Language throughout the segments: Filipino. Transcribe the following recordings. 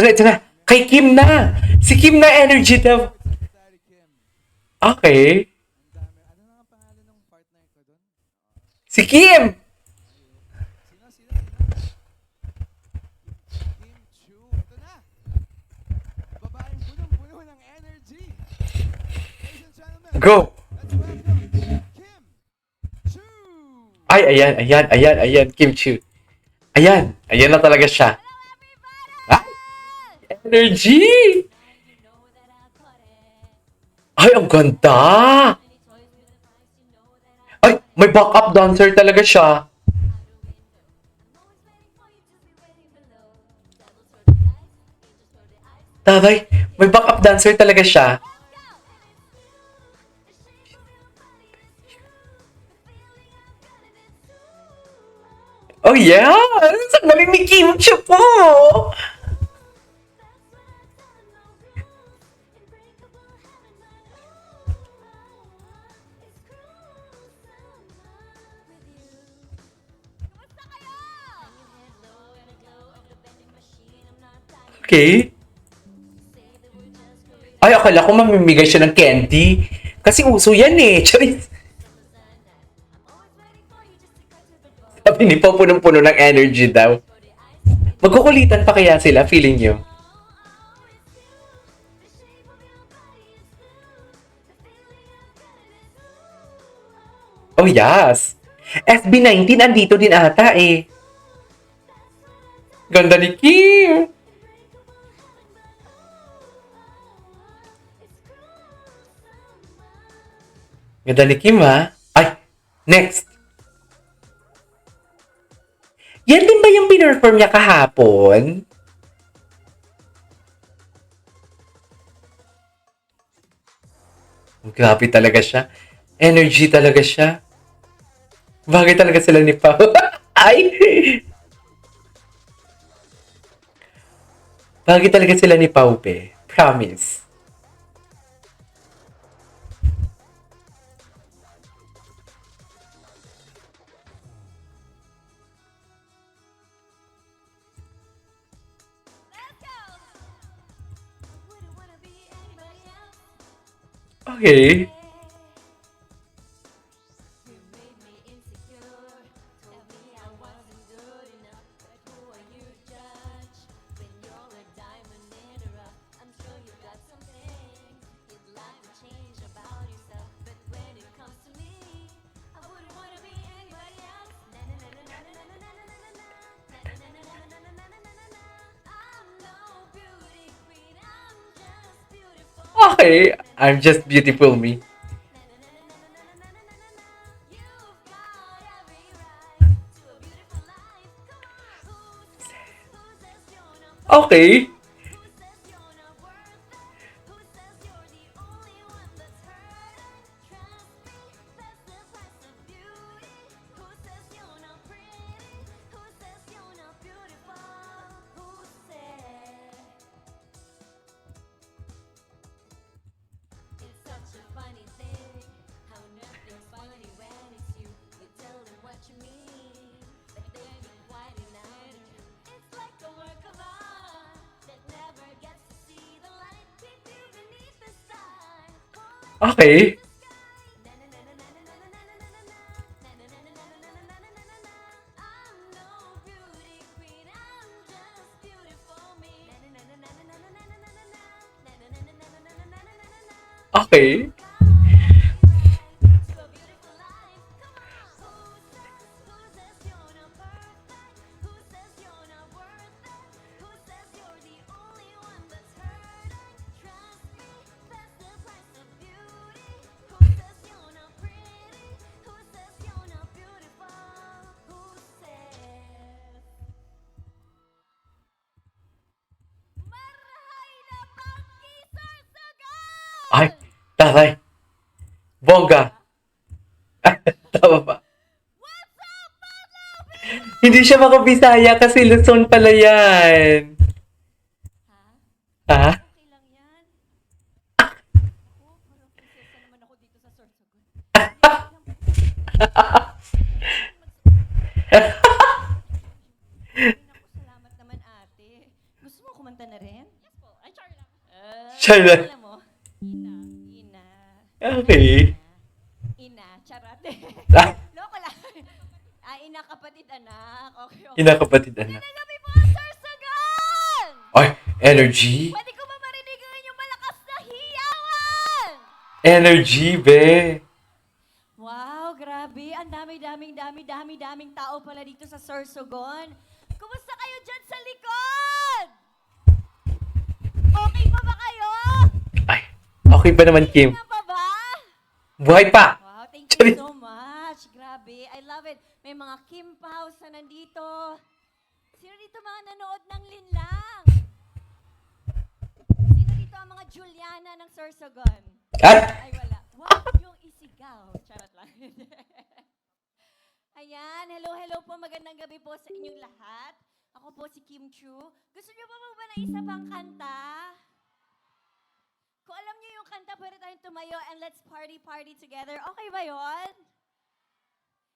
ito na. Kay Kim na. Si Kim na energy daw. Okay. Si Kim! Go! Ay, ayan. Kim Chu. Ayan na talaga siya. Ay, energy! Ay, ang ganda! Ay, may backup dancer talaga siya. Tabay, may backup dancer talaga siya. Oh yeah! Ang galing ni Kim Chu po! Okay. Ay, akala ko mamimigay siya ng candy. Kasi uso yan eh. Charis. Sabi ni Pao, punong-puno ng energy daw. Magkukulitan pa kaya sila, feeling nyo? Oh yes! SB19 andito din ata eh. Ganda ni Kim! Ganda ni Kim ha? Ay! Next! Yan din ba yung pinerform niya kahapon? Grabe talaga siya. Energy talaga siya. Bagay talaga sila ni Pao. Ay! Bagay talaga sila ni Pao, pe. Promise. Okay. Okay, I'm just beautiful me. Okay. Okay. Okay. Ay, taray. Bongga. Tama ba? Hindi siya makabisaya kasi Luzon pala yan. Ha? Okay lang yan. Ako, parang prinsesa naman ako dito sa Sorsogon. Ay, naku, salamat naman ate. Gusto mo kumanta na rin? Charot. Alam mo? Ina. Okay. Ina. Charot. Ah, Loko lang. Ina, kapatid, anak. Okay, okay. kinakapatid anak. Nagabi po, Sir Sagan! Ay, energy. Pwede ko ba marinig ang inyong malakas na hiyawan? Energy, be. Wow, grabe. Ang daming tao pala dito sa Sorsogon. Kumusta kayo dyan sa likod? Okay pa ba kayo? Ay, okay pa naman, Kim. Nga pa ba? Buhay pa. Wow, thank Charis. you so much. Grabe, I love it. May mga Kim Paus na nandito. Sino dito mga nanood ng Linlang? Sino dito ang mga Juliana ng Sorsogon? At, Ay, wala. Wow, yung isigaw. Charot lang. Ayan, hello po. Magandang gabi po sa inyong lahat. Ako po si Kim Chu. Gusto niyo pa ba ng isa pang kanta? Kung alam niyo yung kanta, pwede tayong tumayo and let's party together. Okay ba yon?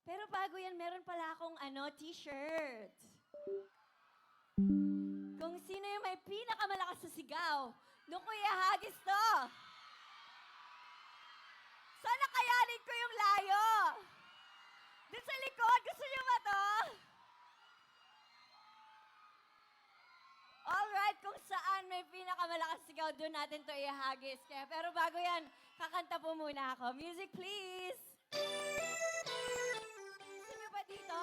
Pero bago yan, meron pala akong t-shirt. Kung sino yung may pinakamalakas sa sigaw, doon ko ihahagis to. Sana kayanin ko yung layo. Doon sa likod, gusto niyo ba to? Alright, kung saan may pinakamalakas sigaw, doon natin to ihagis. Pero bago yan, kakanta po muna ako. Music, please! Gusto niyo ba dito?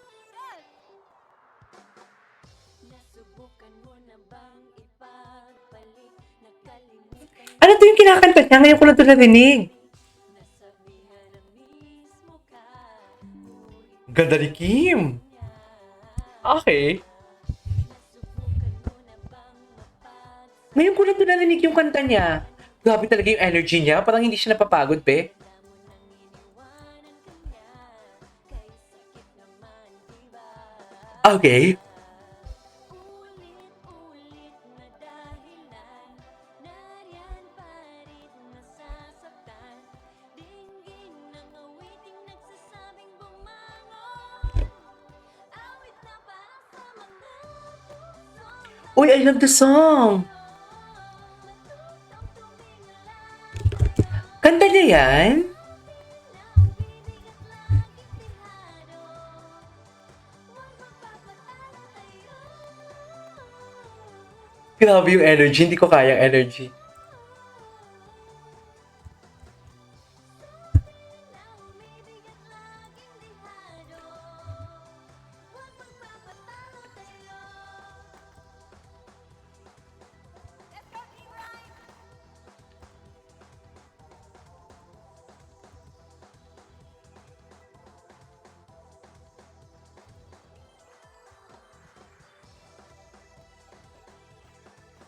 Good! Nasubukan mo na bang ipagpalit? Nakalimutan ano to yung kinakanta niya? Ngayon ko lang ito narinig. nasabihan na mismo ka. Ganda ni Kim. Okay. Nasubukan mo na bang mapagsabi? Ngayon ko lang ito narinig yung kanta niya. Grabe talaga yung energy niya. Parang hindi siya napapagod, pe. Okay. Ulit-ulit na dahilan, nariyan pa rin nasasaktan. Dinggin ng awiting nagsasabing bumangon. Awit na para sa mga pusong Uy, I love the song. matutong tumingalay. Kanta niya yan? Grabe yung energy. Hindi ko kaya energy.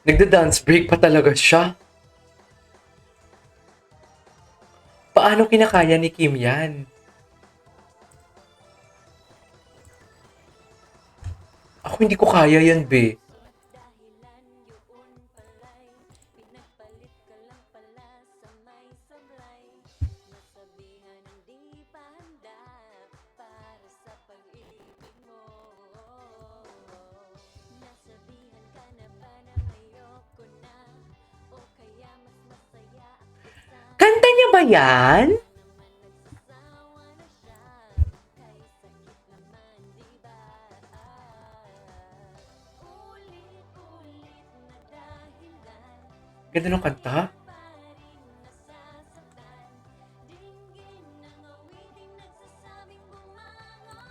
Nagda-dance break pa talaga siya. Paano kinakaya ni Kim yan? Ako hindi ko kaya yan, be. Dahilan yun pala'y pinagpalit ka lang pala sa may sablay. Nasabihan ng di pa handa para sa pag-ibig mo. Nasabihan ka na ba na ayoko na o kaya mas masaya ako sa Kanta niya ba yan? naman nagsasawa na siya kay sakit naman di ba? Ulit-ulit na dahilan Ganda ng kanta. pa rin nasasaktan. Dinggin ng awiting nagsasabing bumangon.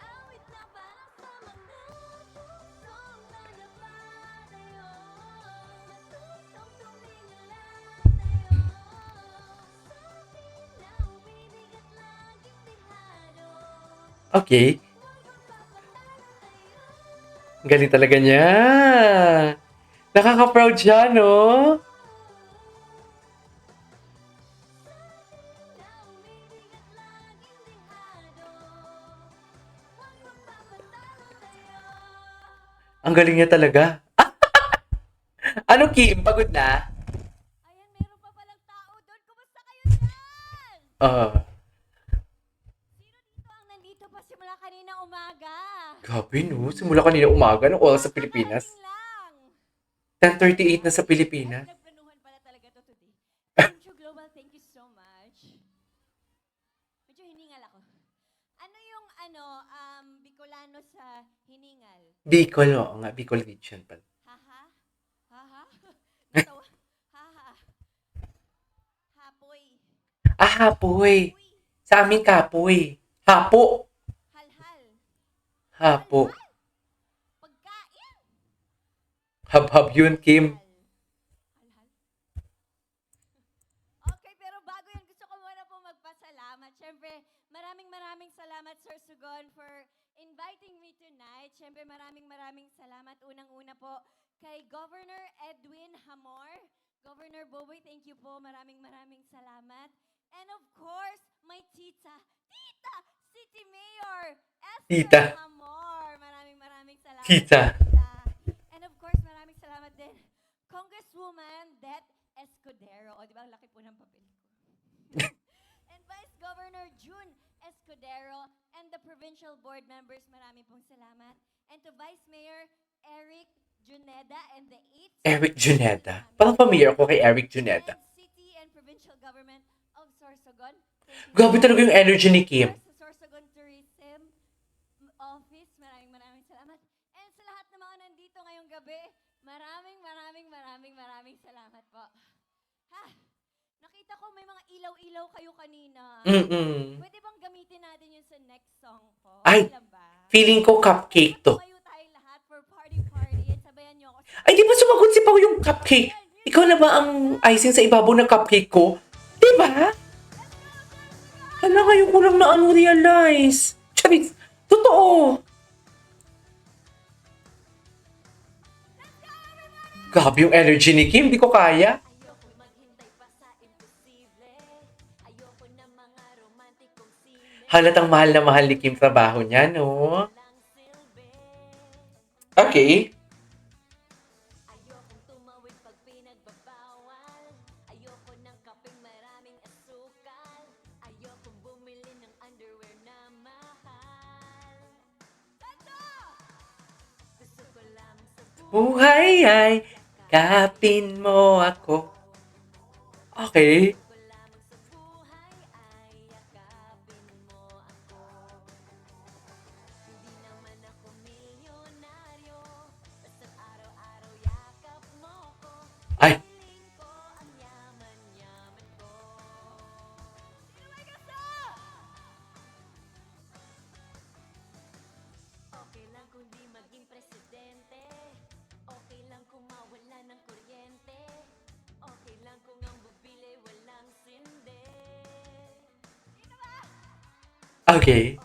Awit na para sa mga pusong nanapatayo. Matutong tumingalay tayo. Sa atin na umibig at laging tihado. Okay. Ang galing talaga niya. Nakaka-proud siya, no? Ang galing niya talaga. Ano, Kim? Pagod na? Ayan, meron pa palang tao doon. Kumusta kayo dyan? Sino dito ang nandito pa simula kanina umaga? Grabe, no? Simula kanina umaga, ng oras sa Pilipinas. Kakarating lang. 10:38 na sa Pilipinas. Ay, nagplanuhan pala talaga to today. Thank you, Global. Thank you so much. Medyo hiningal ako. Ano yung Bicolano sa hiningal? Bicol, oo nga. Bicol region pala. Haha? Haha? Natawa. Haha. Hapoy. Hapoy. Uy. Sa amin, kapoy. Hapo. Halhal. Hapo. Halhal? Pagkain. Hab-hab yun, Kim. Halhal. Okay, pero bago yun, gusto ko muna po magpasalamat. Siyempre, maraming salamat, Sir Sugon, for inviting me tonight. Siyempre, maraming salamat. Unang-una po kay Governor Edwin Hamor. Governor Boboy, thank you po. Maraming salamat. And of course, my Tita, City Mayor, Tita. Esther Hamor. Maraming salamat. Tita. And of course, maraming salamat din, Congresswoman Det Escudero. O, di ba? Ang laki po ng papel ko. And Vice Governor June Escudero and the provincial board members, maraming pong salamat. And to Vice Mayor Eric Juneda and the 8th Eric Juneda. Parang familiar ko kay Eric Juneda. and City and Provincial Government of Sorsogon. Thank you. Grabe talaga yung energy ni Kim. Sa Sorsogon Tourism Office, maraming salamat. And sa lahat ng mga nandito ngayong gabi, maraming salamat po. Ha, nakita ko may mga ilaw-ilaw kayo kanina. Pwede bang gamitin natin yun sa next song po? Ay, Alam ba? Feeling ko cupcake to. Kayo tayo lahat for party. And sabayan nyo ako. Ay, di ba sumagot si Pao yung cupcake? Ikaw na ba ang icing sa ibabaw ng cupcake ko? Di ba? Hala, ngayon ko lang na realize. Charis, totoo. Grabe yung energy ni Kim, di ko kaya. Ayoko maghintay pa sa imposible. Ayoko na mga romantikong sine. Halatang mahal na mahal ni Kim trabaho niya, no? Lang silbi. Okay. Ayokong tumawid pag pinagbabawal. Ayoko ng kapeng maraming asukal. Ayokong bumili ng underwear na mahal. Gusto ko lang sa Buhay ay kapin mo ako. Okay. ko lamang sa buhay ay yakapin mo ako. Hindi naman ako milyonaryo, basta't araw-araw yakap mo ko. Ay, Piling ko ang yaman-yaman ko. Okay lang kung di maging presidente. Okay lang kung mawala ng kuryente. Okay lang kung ang bubili walang sinde. okay.